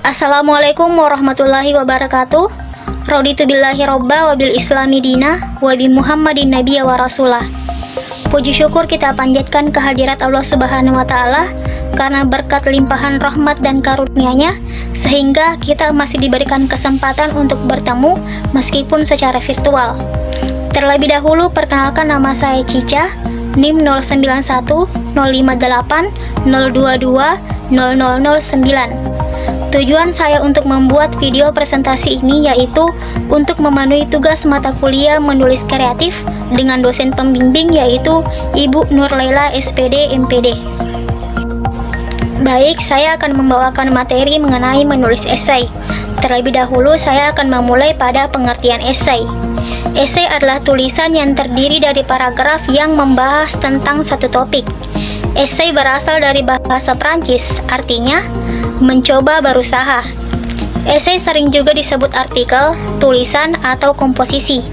Assalamualaikum warahmatullahi wabarakatuh. Raditu billahi robba wa bil islami dina wa bi Muhammadin nabiyya wa rasulah. Puji syukur kita panjatkan kehadirat Allah Subhanahu wa taala karena berkat limpahan rahmat dan karunia-Nya sehingga kita masih diberikan kesempatan untuk bertemu meskipun secara virtual. Terlebih dahulu perkenalkan, nama saya Cica, NIM 09150802200009. Tujuan saya untuk membuat video presentasi ini yaitu untuk memenuhi tugas mata kuliah menulis kreatif dengan dosen pembimbing yaitu Ibu Nur Laila SPD MPD. Baik, saya akan membawakan materi mengenai menulis esai. Terlebih dahulu saya akan memulai pada pengertian esai. Esai adalah tulisan yang terdiri dari paragraf yang membahas tentang suatu topik. Esai berasal dari bahasa Prancis, artinya mencoba berusaha. Esai sering juga disebut artikel, tulisan, atau komposisi.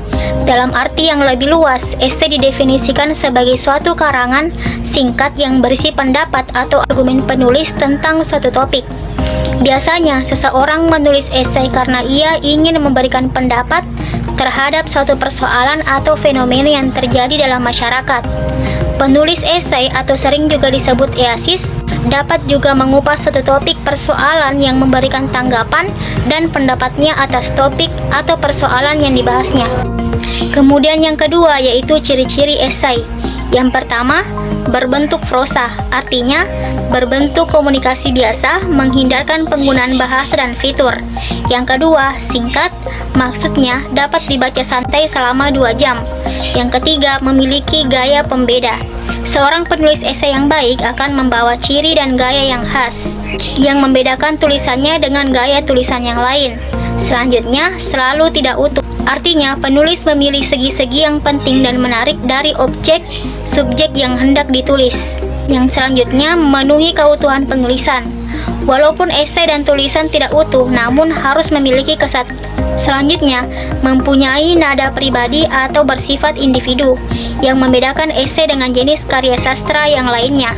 Dalam arti yang lebih luas, esai didefinisikan sebagai suatu karangan singkat yang berisi pendapat atau argumen penulis tentang suatu topik. Biasanya, seseorang menulis esai karena ia ingin memberikan pendapat terhadap suatu persoalan atau fenomena yang terjadi dalam masyarakat. Penulis esai atau sering juga disebut easis dapat juga mengupas satu topik persoalan yang memberikan tanggapan dan pendapatnya atas topik atau persoalan yang dibahasnya. Kemudian yang kedua yaitu ciri-ciri esai. Yang pertama, berbentuk prosa, artinya berbentuk komunikasi biasa, menghindarkan penggunaan bahasa dan fitur. Yang kedua, singkat, maksudnya dapat dibaca santai selama 2 jam. Yang ketiga, memiliki gaya pembeda. Seorang penulis esai yang baik akan membawa ciri dan gaya yang khas, yang membedakan tulisannya dengan gaya tulisan yang lain. Selanjutnya, selalu tidak utuh. Artinya, penulis memilih segi-segi yang penting dan menarik dari objek subjek yang hendak ditulis. Yang selanjutnya, memenuhi keutuhan penulisan. Walaupun esai dan tulisan tidak utuh, namun harus memiliki Selanjutnya, mempunyai nada pribadi atau bersifat individu, yang membedakan esai dengan jenis karya sastra yang lainnya.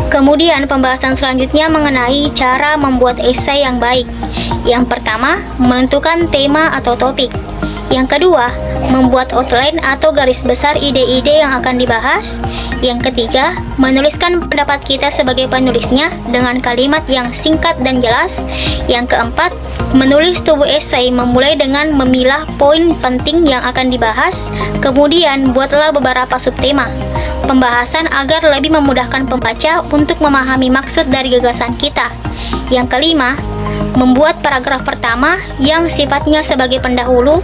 Kemudian pembahasan selanjutnya mengenai cara membuat esai yang baik. Yang pertama, menentukan tema atau topik. Yang kedua, membuat outline atau garis besar ide-ide yang akan dibahas. Yang ketiga, menuliskan pendapat kita sebagai penulisnya dengan kalimat yang singkat dan jelas. Yang keempat, menulis tubuh esai memulai dengan memilah poin penting yang akan dibahas. Kemudian, buatlah beberapa subtema pembahasan agar lebih memudahkan pembaca untuk memahami maksud dari gagasan kita. Yang kelima, membuat paragraf pertama yang sifatnya sebagai pendahulu.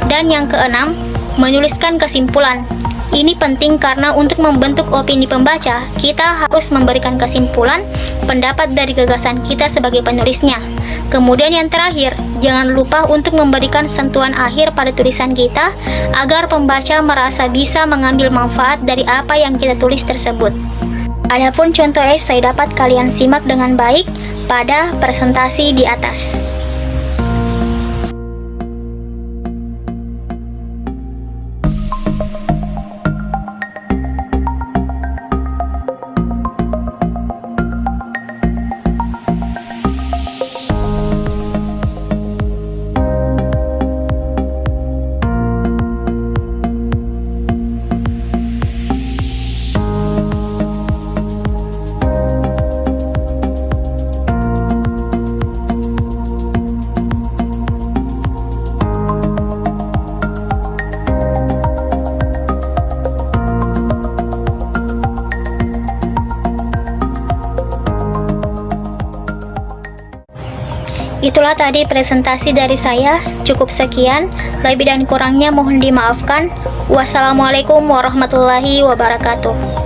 Dan yang keenam, menuliskan kesimpulan. Ini penting karena untuk membentuk opini pembaca, kita harus memberikan kesimpulan pendapat dari gagasan kita sebagai penulisnya. Kemudian yang terakhir, jangan lupa untuk memberikan sentuhan akhir pada tulisan kita agar pembaca merasa bisa mengambil manfaat dari apa yang kita tulis tersebut. Adapun contoh esai dapat kalian simak dengan baik pada presentasi di atas. Itulah tadi presentasi dari saya, cukup sekian, lebih dan kurangnya mohon dimaafkan. Wassalamualaikum warahmatullahi wabarakatuh.